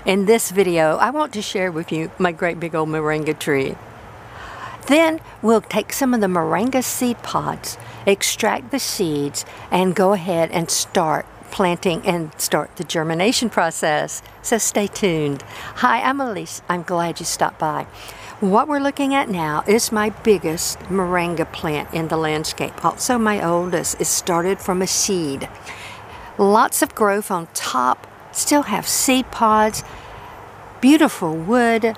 In this video, I want to share with you my great big old moringa tree. Then we'll take some of the moringa seed pods, extract the seeds, and go ahead and start planting and start the germination process. So stay tuned. Hi, I'm Elise. I'm glad you stopped by. What we're looking at now is my biggest moringa plant in the landscape. Also my oldest. It started from a seed. Lots of growth on top. Still have seed pods, beautiful wood,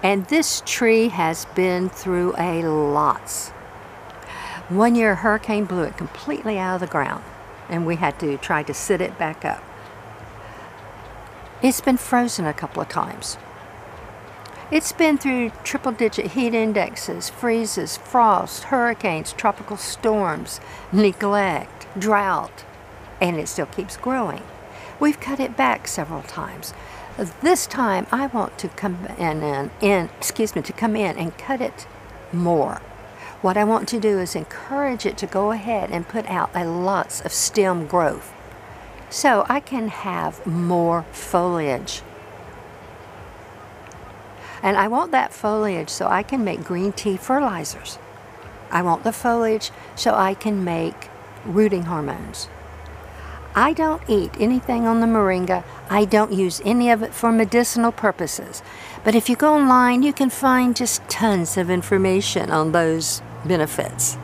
and this tree has been through a lot. One year a hurricane blew it completely out of the ground and we had to try to sit it back up. It's been frozen a couple of times. It's been through triple-digit heat indexes, freezes, frost, hurricanes, tropical storms, neglect, drought, and it still keeps growing. We've cut it back several times. This time I want to come in and cut it more. What I want to do is encourage it to go ahead and put out lots of stem growth so I can have more foliage. And I want that foliage so I can make green tea fertilizers. I want the foliage so I can make rooting hormones. I don't eat anything on the moringa. I don't use any of it for medicinal purposes. But if you go online, you can find just tons of information on those benefits.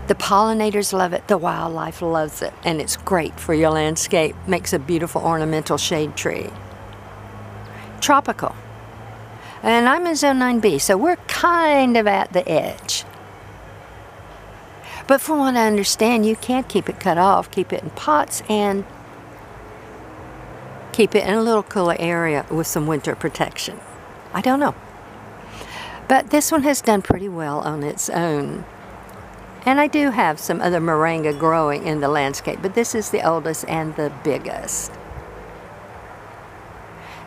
The pollinators love it, the wildlife loves it, and it's great for your landscape. Makes a beautiful ornamental shade tree. Tropical. And I'm in Zone 9B, so we're kind of at the edge. But from what I understand, you can keep it cut off, keep it in pots, and keep it in a little cooler area with some winter protection. I don't know. But this one has done pretty well on its own. And I do have some other moringa growing in the landscape, but this is the oldest and the biggest.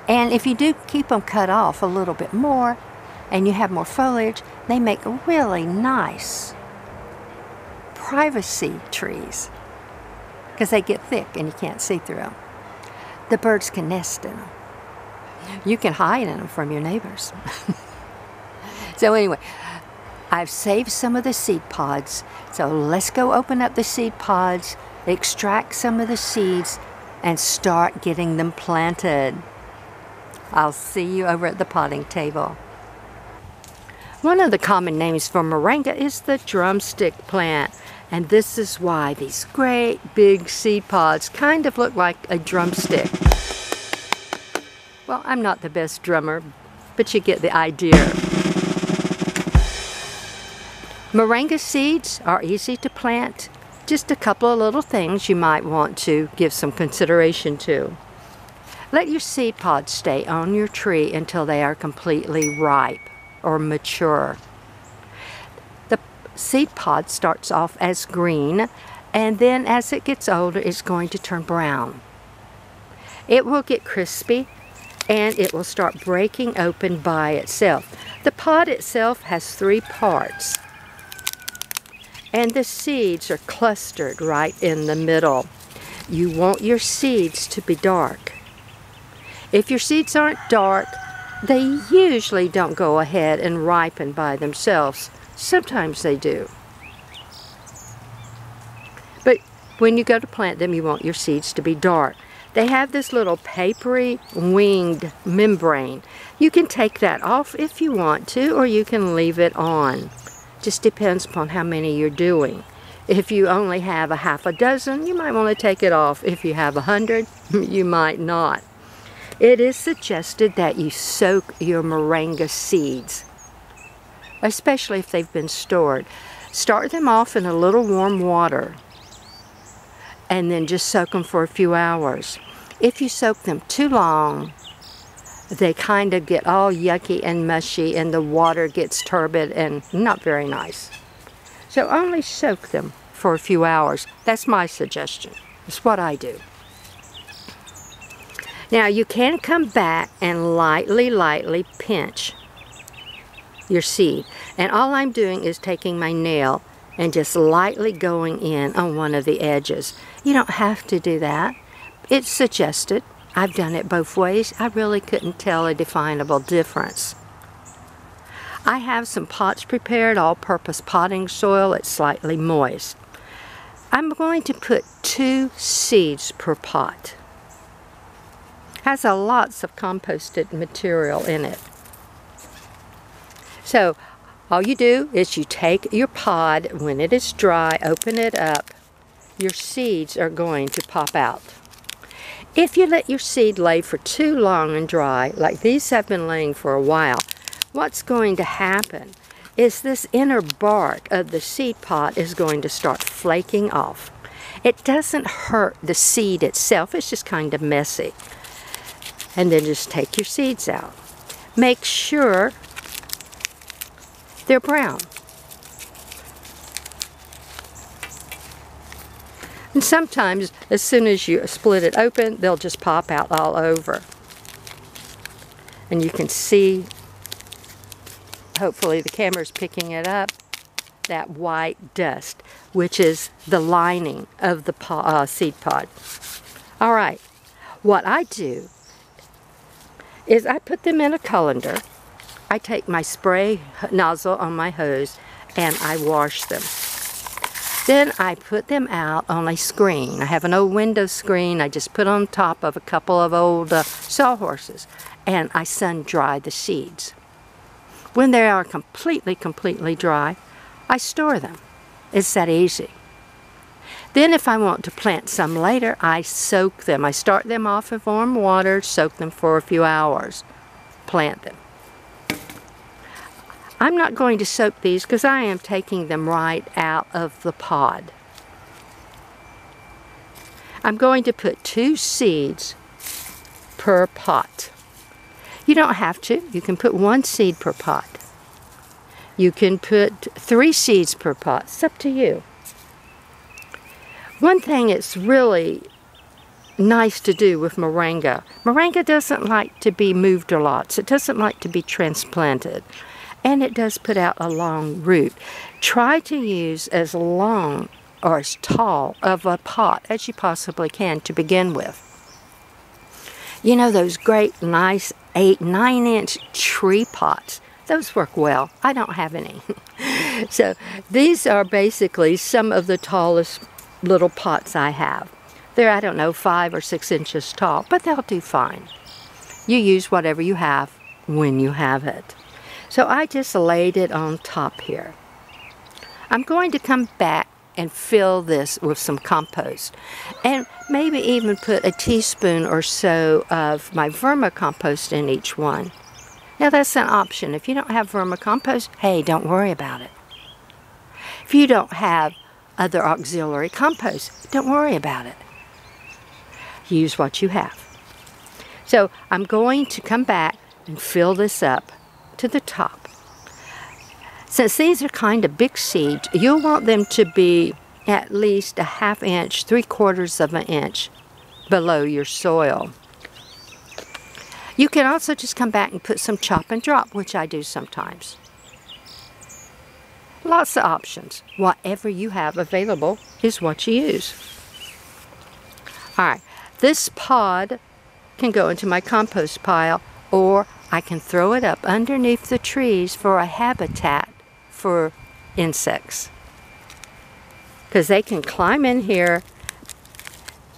And if you do keep them cut off a little bit more, and you have more foliage, they make really nice privacy trees because they get thick and you can't see through them. The birds can nest in them. You can hide in them from your neighbors. So anyway, I've saved some of the seed pods. So let's go open up the seed pods, extract some of the seeds, and start getting them planted. I'll see you over at the potting table. One of the common names for moringa is the drumstick plant. And this is why these great big seed pods kind of look like a drumstick. Well, I'm not the best drummer, but you get the idea. Moringa seeds are easy to plant. Just a couple of little things you might want to give some consideration to. Let your seed pods stay on your tree until they are completely ripe or mature. Seed pod starts off as green, and then as it gets older it's going to turn brown. It will get crispy and it will start breaking open by itself. The pod itself has 3 parts and the seeds are clustered right in the middle. You want your seeds to be dark. If your seeds aren't dark, they usually don't go ahead and ripen by themselves. Sometimes they do. But when you go to plant them, you want your seeds to be dark. They have this little papery winged membrane. You can take that off if you want to, or you can leave it on. Just depends upon how many you're doing. If you only have a half a dozen, you might want to take it off. If you have 100, you might not. It is suggested that you soak your moringa seeds, especially if they've been stored. Start them off in a little warm water and then just soak them for a few hours. If you soak them too long, they kind of get all yucky and mushy and the water gets turbid and not very nice. So only soak them for a few hours. That's my suggestion. It's what I do. Now you can come back and lightly pinch your seed. And all I'm doing is taking my nail and just lightly going in on one of the edges. You don't have to do that, It's suggested. I've done it both ways. I really couldn't tell a definable difference. I have some pots prepared, all-purpose potting soil. It's slightly moist. I'm going to put 2 seeds per pot. Has lots of composted material in it. So all you do is you take your pod, when it is dry, open it up. Your seeds are going to pop out. If you let your seed lay for too long and dry, like these have been laying for a while, what's going to happen is this inner bark of the seed pot is going to start flaking off. It doesn't hurt the seed itself, it's just kind of messy. And then just take your seeds out. Make sure they're brown. And sometimes, as soon as you split it open, they'll just pop out all over. And you can see, hopefully the camera's picking it up, that white dust, which is the lining of the seed pod. All right, what I do is I put them in a colander. I take my spray nozzle on my hose and I wash them. Then I put them out on a screen. I have an old window screen I just put on top of a couple of old sawhorses, and I sun dry the seeds. When they are completely dry, I store them. It's that easy. Then if I want to plant some later, I soak them. I start them off in warm water, soak them for a few hours, plant them. I'm not going to soak these because I am taking them right out of the pod. I'm going to put 2 seeds per pot. You don't have to. You can put 1 seed per pot. You can put 3 seeds per pot. It's up to you. One thing it's really nice to do with moringa. Moringa doesn't like to be moved a lot. It doesn't like to be transplanted. And it does put out a long root. Try to use as long or as tall of a pot as you possibly can to begin with. You know those great nice 8-9-inch tree pots? Those work well. I don't have any. So these are basically some of the tallest little pots I have. They're, I don't know, 5 or 6 inches tall, but they'll do fine. You use whatever you have when you have it. So I just laid it on top here. I'm going to come back and fill this with some compost. And maybe even put a teaspoon or so of my vermicompost in each one. Now that's an option. If you don't have vermicompost, hey, don't worry about it. If you don't have other auxiliary compost, don't worry about it. Use what you have. So I'm going to come back and fill this up to the top. Since these are kind of big seeds, you'll want them to be at least a 1/2 inch, 3/4 of an inch below your soil. You can also just come back and put some chop and drop, which I do sometimes. Lots of options. Whatever you have available is what you use. All right, this pod can go into my compost pile, or I can throw it up underneath the trees for a habitat for insects. Because they can climb in here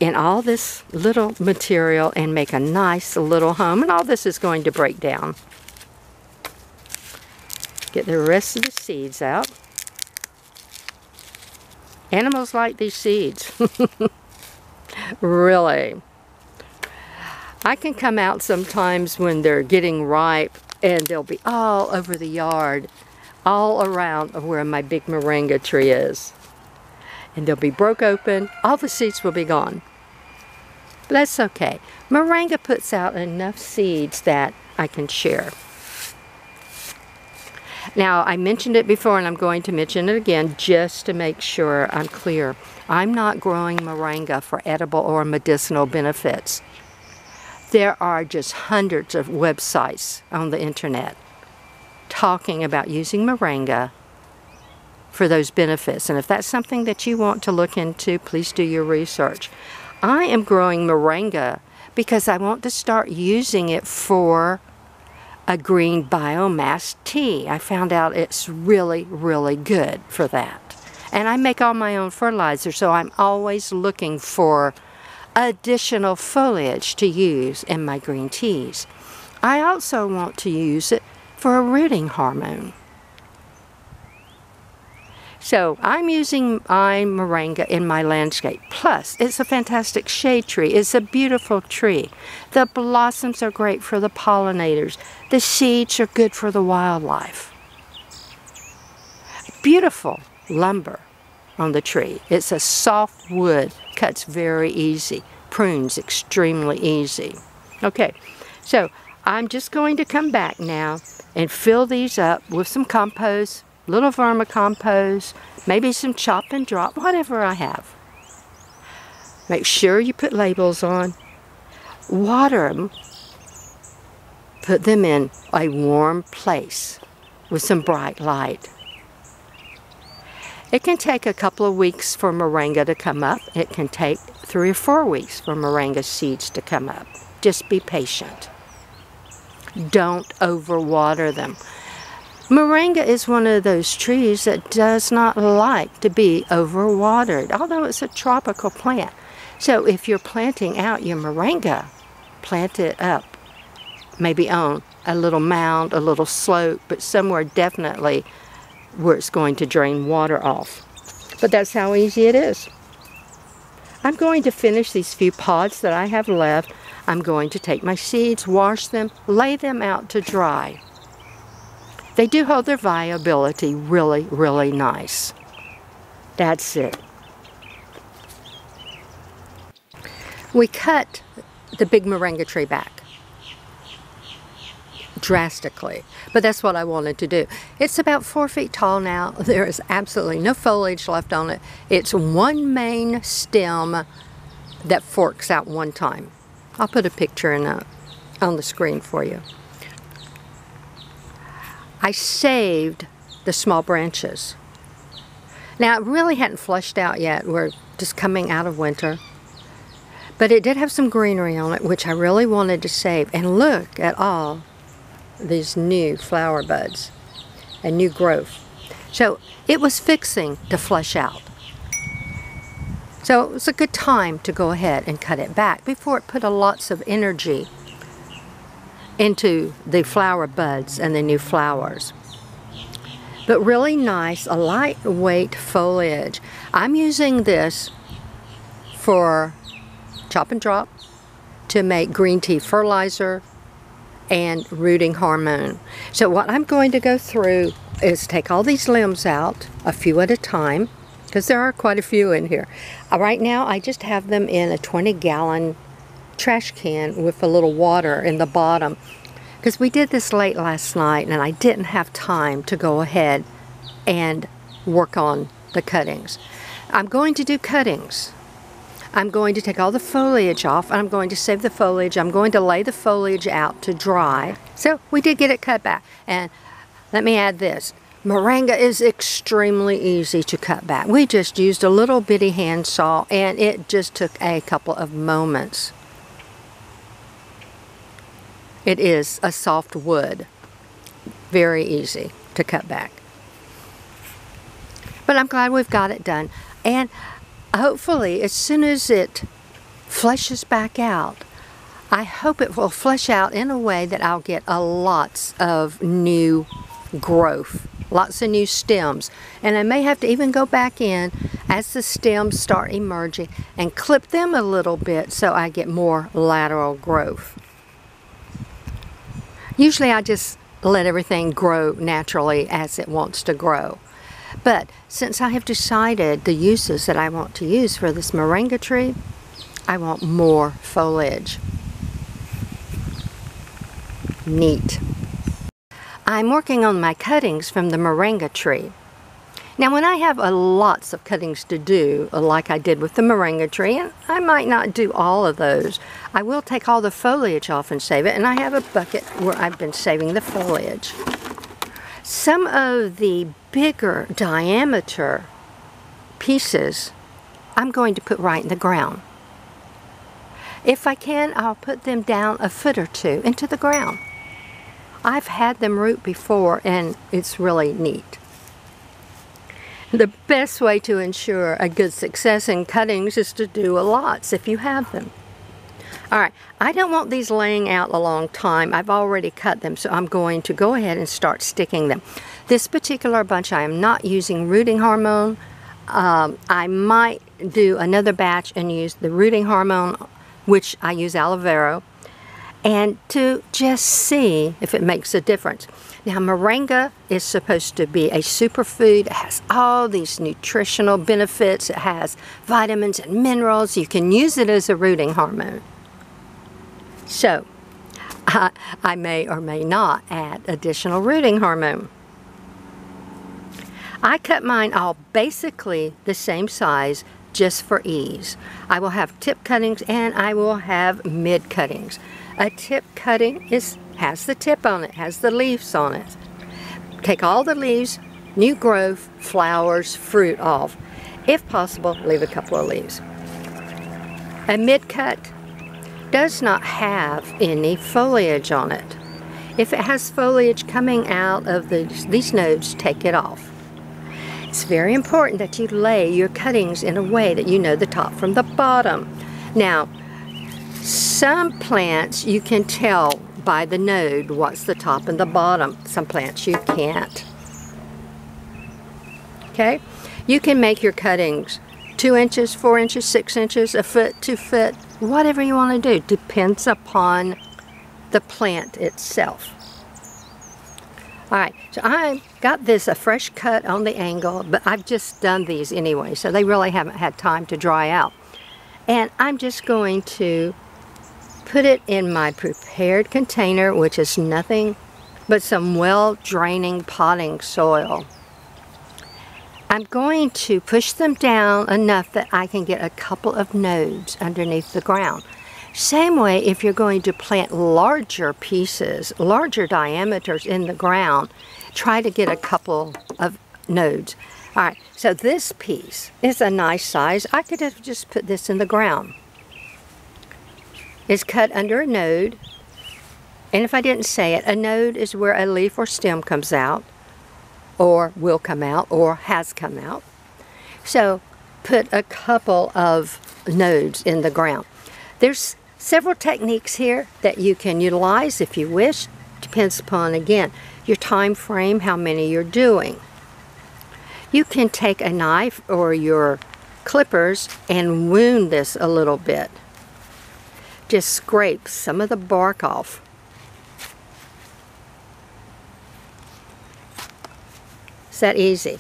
in all this little material and make a nice little home. And all this is going to break down. Get the rest of the seeds out. Animals like these seeds. Really. I can come out sometimes when they're getting ripe and they'll be all over the yard, all around where my big moringa tree is. And they'll be broke open, all the seeds will be gone. But that's okay. Moringa puts out enough seeds that I can share. Now, I mentioned it before and I'm going to mention it again just to make sure I'm clear. I'm not growing moringa for edible or medicinal benefits. There are just hundreds of websites on the internet talking about using moringa for those benefits. And if that's something that you want to look into, please do your research. I am growing moringa because I want to start using it for a green biomass tea. I found out it's really, really good for that. And I make all my own fertilizer, so I'm always looking for additional foliage to use in my green teas. I also want to use it for a rooting hormone. So I'm using my moringa in my landscape. Plus, it's a fantastic shade tree. It's a beautiful tree. The blossoms are great for the pollinators. The seeds are good for the wildlife. Beautiful lumber on the tree. It's a soft wood, cuts very easy, prunes extremely easy. Okay, so I'm just going to come back now and fill these up with some compost, little vermicompost, maybe some chop and drop, whatever I have. Make sure you put labels on. Water them. Put them in a warm place with some bright light. It can take a couple of weeks for moringa to come up. It can take 3 or 4 weeks for moringa seeds to come up. Just be patient. Don't overwater them. Moringa is one of those trees that does not like to be overwatered, although it's a tropical plant. So if you're planting out your moringa, plant it up, maybe on a little mound, a little slope, but somewhere definitely where it's going to drain water off. But that's how easy it is. I'm going to finish these few pods that I have left. I'm going to take my seeds, wash them, lay them out to dry. They do hold their viability really, really nice. That's it. We cut the big moringa tree back drastically, but that's what I wanted to do. It's about 4 feet tall now. There is absolutely no foliage left on it. It's one main stem that forks out one time. I'll put a picture on the screen for you. I saved the small branches. Now, it really hadn't flushed out yet. We're just coming out of winter. But it did have some greenery on it, which I really wanted to save. And look at all these new flower buds and new growth. So it was fixing to flush out. So it was a good time to go ahead and cut it back before it put lots of energy into the flower buds and the new flowers. But really nice, a lightweight foliage. I'm using this for chop and drop to make green tea fertilizer and rooting hormone. So what I'm going to go through is take all these limbs out, a few at a time, because there are quite a few in here. Right now I just have them in a 20-gallon trash can with a little water in the bottom, because we did this late last night and I didn't have time to go ahead and work on the cuttings. I'm going to do cuttings. I'm going to take all the foliage off and I'm going to save the foliage. I'm going to lay the foliage out to dry. So we did get it cut back. And let me add this. Moringa is extremely easy to cut back. We just used a little bitty hand saw and it just took a couple of moments. It is a soft wood. Very easy to cut back. But I'm glad we've got it done. And hopefully, as soon as it fleshes back out, I hope it will flesh out in a way that I'll get lots of new growth, lots of new stems. And I may have to even go back in as the stems start emerging and clip them a little bit so I get more lateral growth. Usually I just let everything grow naturally as it wants to grow. But since I have decided the uses that I want to use for this moringa tree, I want more foliage. Neat. I'm working on my cuttings from the moringa tree. Now when I have lots of cuttings to do, like I did with the moringa tree, and I might not do all of those, I will take all the foliage off and save it, and I have a bucket where I've been saving the foliage. Some of the bigger diameter pieces I'm going to put right in the ground. If I can, I'll put them down a foot or two into the ground. I've had them root before, and it's really neat. The best way to ensure a good success in cuttings is to do lots if you have them. Alright, I don't want these laying out a long time. I've already cut them, so I'm going to go ahead and start sticking them. This particular bunch, I am not using rooting hormone. I might do another batch and use the rooting hormone, which I use aloe vera, and to just see if it makes a difference. Now, moringa is supposed to be a superfood. It has all these nutritional benefits. It has vitamins and minerals. You can use it as a rooting hormone. So, I may or may not add additional rooting hormone. I cut mine all basically the same size just for ease. I will have tip cuttings and I will have mid cuttings. A tip cutting has the tip on it, has the leaves on it. Take all the leaves, new growth, flowers, fruit off. If possible, leave a couple of leaves. A mid cut does not have any foliage on it. If it has foliage coming out of these nodes, take it off. It's very important that you lay your cuttings in a way that you know the top from the bottom. Now, some plants you can tell by the node what's the top and the bottom. Some plants you can't. Okay? You can make your cuttings 2 inches, 4 inches, 6 inches, a foot, 2 foot, whatever you want to do. Depends upon the plant itself. Alright, so I got this a fresh cut on the angle, but I've just done these anyway, so they really haven't had time to dry out. And I'm just going to put it in my prepared container, which is nothing but some well-draining potting soil. I'm going to push them down enough that I can get a couple of nodes underneath the ground. Same way if you're going to plant larger pieces, larger diameters in the ground, try to get a couple of nodes. Alright, so this piece is a nice size. I could have just put this in the ground. It's cut under a node, and if I didn't say it, a node is where a leaf or stem comes out, or will come out, or has come out. So put a couple of nodes in the ground. There's several techniques here that you can utilize if you wish. Depends upon, again, your time frame, how many you're doing. You can take a knife or your clippers and wound this a little bit. Just scrape some of the bark off. It's that easy.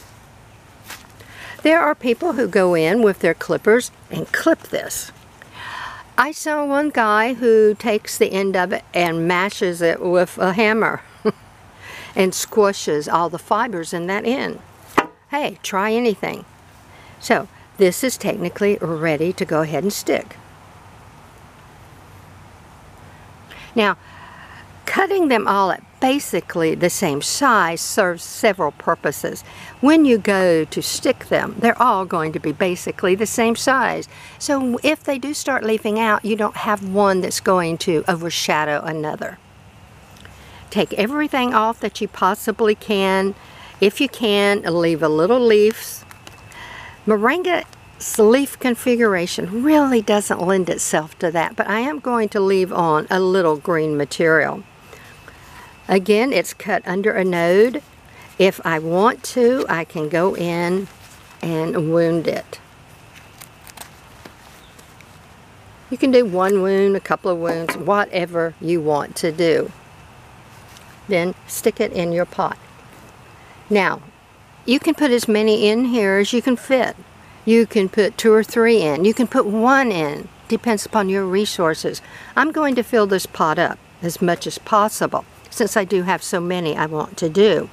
There are people who go in with their clippers and clip this. I saw one guy who takes the end of it and mashes it with a hammer and squishes all the fibers in that end. Hey, try anything. So this is technically ready to go ahead and stick. Now, cutting them all at basically the same size serves several purposes. When you go to stick them, they're all going to be basically the same size. So if they do start leafing out, you don't have one that's going to overshadow another. Take everything off that you possibly can. If you can, leave a little leaves. Moringa's leaf configuration really doesn't lend itself to that, but I am going to leave on a little green material. Again, it's cut under a node. If I want to, I can go in and wound it. You can do one wound, a couple of wounds, whatever you want to do. Then stick it in your pot. Now, you can put as many in here as you can fit. You can put 2 or 3 in. You can put 1 in. Depends upon your resources. I'm going to fill this pot up as much as possible, since I do have so many I want to do.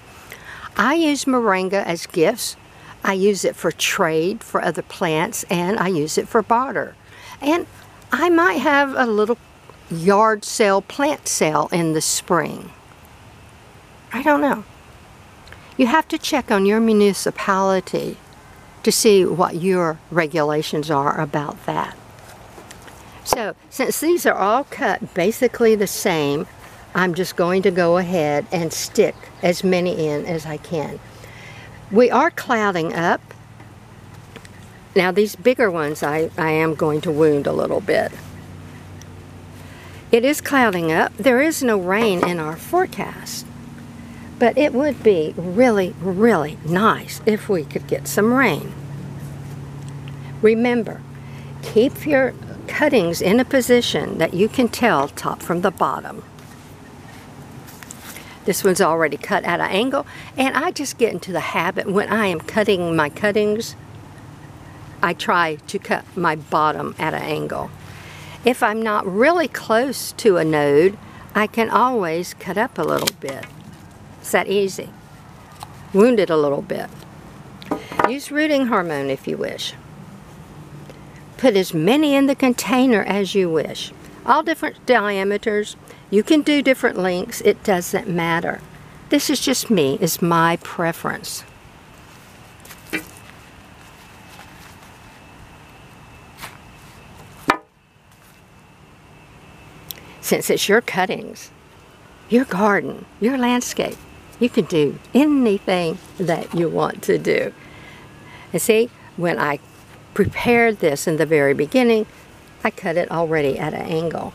I use moringa as gifts. I use it for trade for other plants, and I use it for barter. And I might have a little yard sale, plant sale in the spring. I don't know. You have to check on your municipality to see what your regulations are about that. So, since these are all cut basically the same, I'm just going to go ahead and stick as many in as I can. We are clouding up. Now these bigger ones I am going to wound a little bit. It is clouding up. There is no rain in our forecast. But it would be really, really nice if we could get some rain. Remember, keep your cuttings in a position that you can tell top from the bottom. This one's already cut at an angle, and I just get into the habit when I am cutting my cuttings, I try to cut my bottom at an angle. If I'm not really close to a node, I can always cut up a little bit. It's that easy. Wound it a little bit. Use rooting hormone if you wish. Put as many in the container as you wish. All different diameters. You can do different lengths. It doesn't matter. This is just me. It's my preference. Since it's your cuttings, your garden, your landscape, you can do anything that you want to do. And see, when I prepared this in the very beginning, I cut it already at an angle.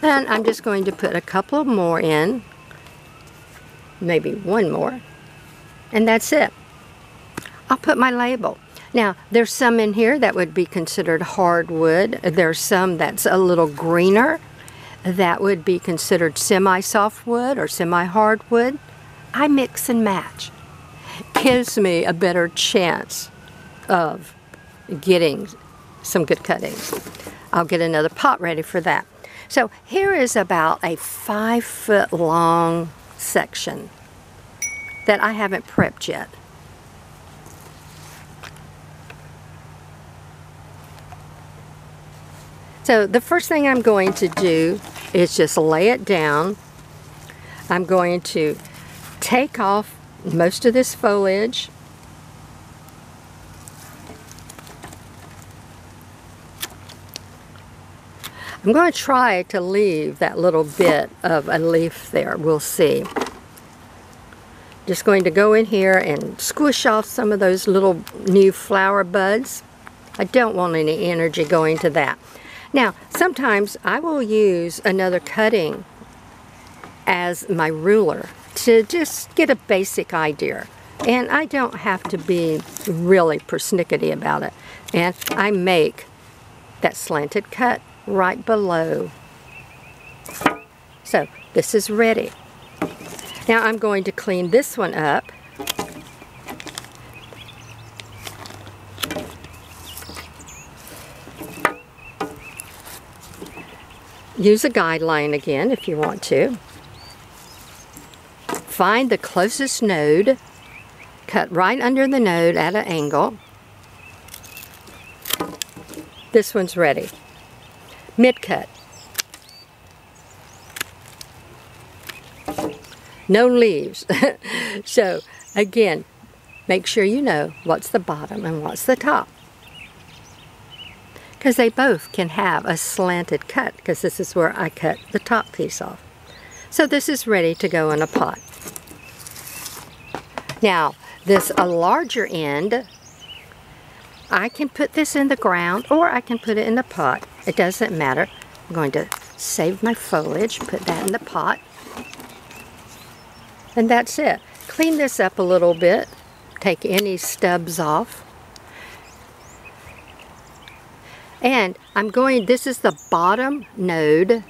And I'm just going to put a couple more in, maybe one more, and that's it. I'll put my label. Now, there's some in here that would be considered hardwood. There's some that's a little greener. That would be considered semi-softwood or semi-hardwood. I mix and match. Gives me a better chance of getting some good cuttings. I'll get another pot ready for that. So here is about a 5-foot long section that I haven't prepped yet. So the first thing I'm going to do is just lay it down. I'm going to take off most of this foliage. I'm going to try to leave that little bit of a leaf there. We'll see. Just going to go in here and squish off some of those little new flower buds. I don't want any energy going to that. Now, sometimes I will use another cutting as my ruler to just get a basic idea. And I don't have to be really persnickety about it. And I make that slanted cut right below. So, this is ready. Now I'm going to clean this one up. Use a guideline again if you want to. Find the closest node, cut right under the node at an angle. This one's ready. Mid-cut. No leaves. So again, make sure you know what's the bottom and what's the top. Because they both can have a slanted cut, because this is where I cut the top piece off. So this is ready to go in a pot. Now, this a larger end, I can put this in the ground or I can put it in the pot. It doesn't matter. I'm going to save my foliage, put that in the pot. And that's it. Clean this up a little bit. Take any stubs off. And I'm going, this is the bottom node.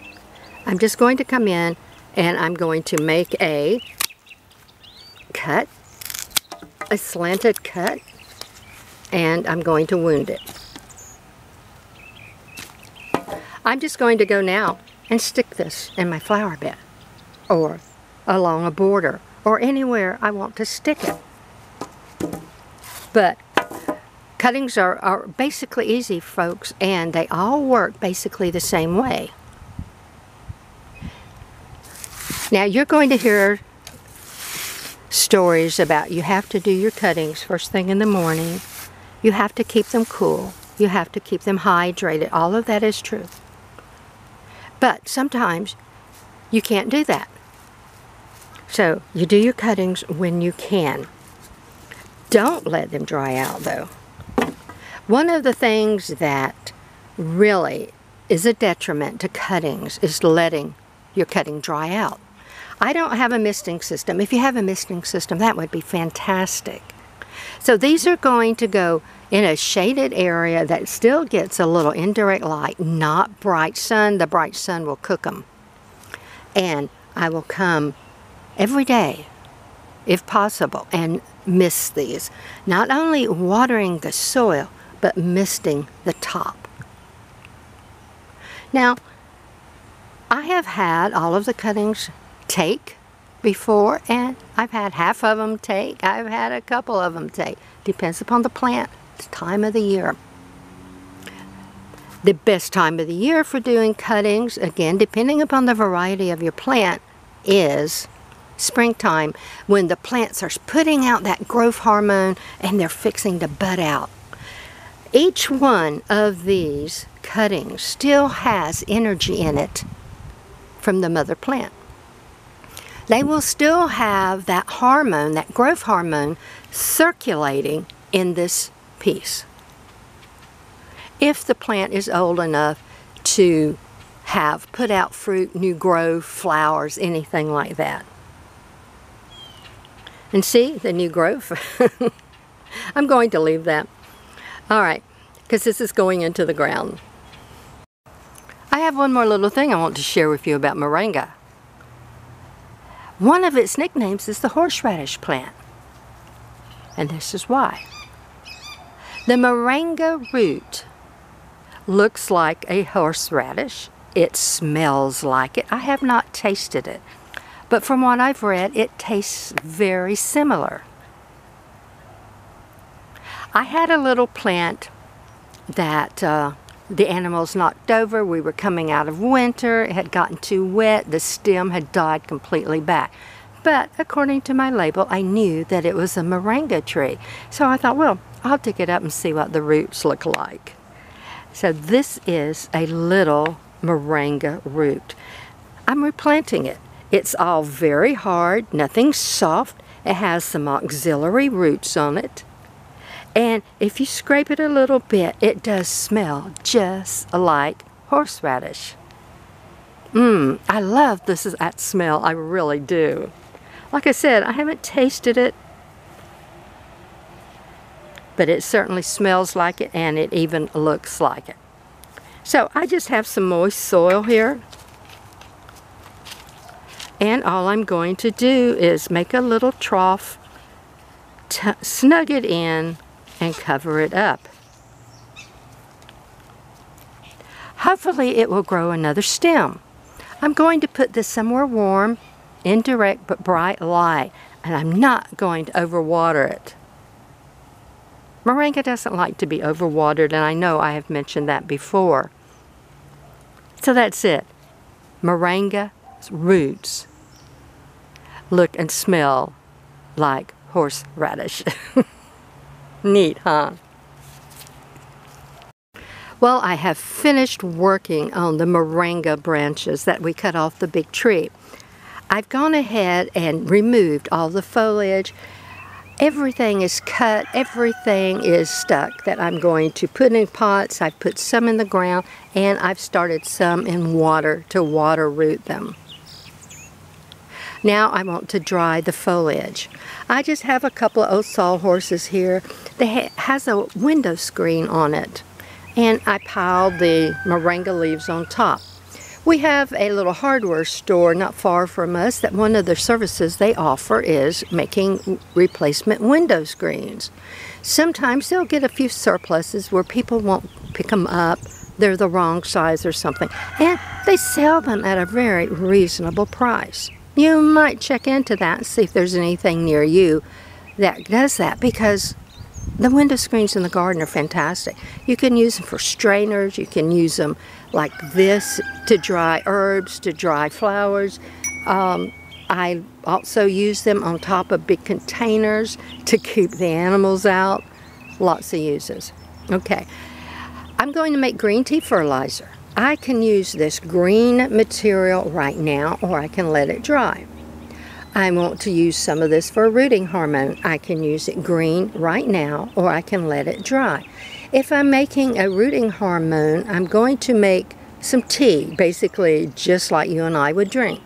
I'm just going to come in and I'm going to make a cut, a slanted cut, and I'm going to wound it. I'm just going to go now and stick this in my flower bed or along a border or anywhere I want to stick it. But cuttings are basically easy, folks, and they all work basically the same way. Now you're going to hear stories about you have to do your cuttings first thing in the morning. You have to keep them cool. You have to keep them hydrated. All of that is true. But sometimes you can't do that. So you do your cuttings when you can. Don't let them dry out though. One of the things that really is a detriment to cuttings is letting your cutting dry out. I don't have a misting system. If you have a misting system, that would be fantastic. So these are going to go in a shaded area that still gets a little indirect light, not bright sun. The bright sun will cook them. And I will come every day, if possible, and mist these. Not only watering the soil, but misting the top. Now, I have had all of the cuttings take before, and I've had half of them take. I've had a couple of them take. Depends upon the plant, the time of the year. The best time of the year for doing cuttings, again, depending upon the variety of your plant, is springtime, when the plants are putting out that growth hormone and they're fixing to bud out. Each one of these cuttings still has energy in it from the mother plant. They will still have that hormone, that growth hormone, circulating in this piece. If the plant is old enough to have put out fruit, new growth, flowers, anything like that. And see the new growth? I'm going to leave that. All right, because this is going into the ground. I have one more little thing I want to share with you about moringa. One of its nicknames is the horseradish plant. And this is why. The moringa root looks like a horseradish. It smells like it. I have not tasted it. But from what I've read, it tastes very similar. I had a little plant that the animals knocked over. We were coming out of winter. It had gotten too wet. The stem had died completely back. But according to my label, I knew that it was a moringa tree. So I thought, well, I'll dig it up and see what the roots look like. So this is a little moringa root. I'm replanting it. It's all very hard, nothing soft. It has some auxiliary roots on it. And if you scrape it a little bit, it does smell just like horseradish. I love that smell. I really do. Like I said, I haven't tasted it, but it certainly smells like it, and it even looks like it. So I just have some moist soil here. And all I'm going to do is make a little trough, snug it in, and cover it up. Hopefully it will grow another stem. I'm going to put this somewhere warm, indirect but bright light, and I'm not going to overwater it. Moringa doesn't like to be overwatered, and I know I have mentioned that before. So that's it. Moringa roots look and smell like horseradish. Neat, huh? Well, I have finished working on the moringa branches that we cut off the big tree. I've gone ahead and removed all the foliage. Everything is cut, everything is stuck that I'm going to put in pots. I've put some in the ground, and I've started some in water to water root them. Now I want to dry the foliage. I just have a couple of old sawhorses here. They has a window screen on it, and I piled the moringa leaves on top. We have a little hardware store not far from us that one of the services they offer is making replacement window screens. Sometimes they'll get a few surpluses where people won't pick them up. They're the wrong size or something. And they sell them at a very reasonable price. You might check into that and see if there's anything near you that does that, because the window screens in the garden are fantastic. You can use them for strainers. You can use them like this to dry herbs, to dry flowers. I also use them on top of big containers to keep the animals out. Lots of uses. Okay. I'm going to make green tea fertilizer. I can use this green material right now, or I can let it dry. I want to use some of this for a rooting hormone. I can use it green right now, or I can let it dry. If I'm making a rooting hormone, I'm going to make some tea, basically just like you and I would drink.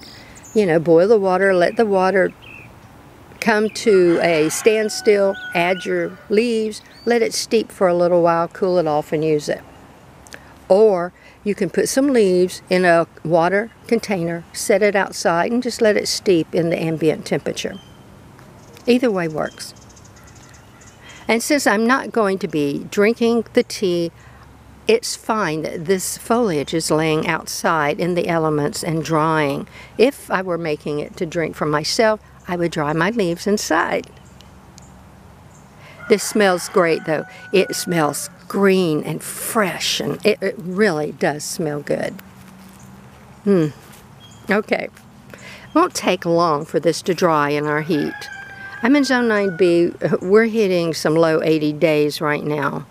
You know, boil the water, let the water come to a standstill, add your leaves, let it steep for a little while, cool it off and use it. Or you can put some leaves in a water container, set it outside, and just let it steep in the ambient temperature. Either way works. And since I'm not going to be drinking the tea, it's fine that this foliage is laying outside in the elements and drying. If I were making it to drink for myself, I would dry my leaves inside. This smells great though. It smells green and fresh, and it really does smell good. Okay. Won't take long for this to dry in our heat. I'm in zone 9B. We're hitting some low 80 days right now.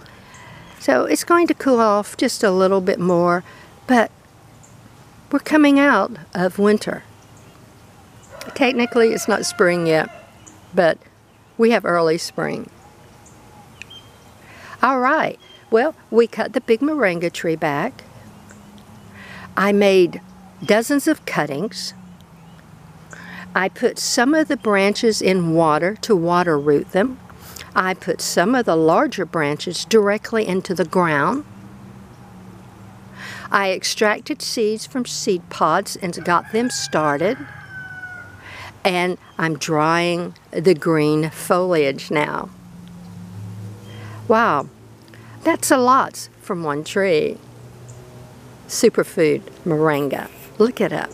So it's going to cool off just a little bit more, but we're coming out of winter. Technically, it's not spring yet, but we have early spring. All right, well, we cut the big moringa tree back. I made dozens of cuttings. I put some of the branches in water to water root them. I put some of the larger branches directly into the ground. I extracted seeds from seed pods and got them started. And I'm drying the green foliage now. Wow, that's a lot from one tree. Superfood, moringa. Look it up.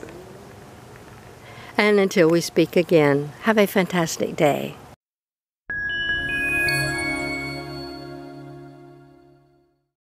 And until we speak again, have a fantastic day.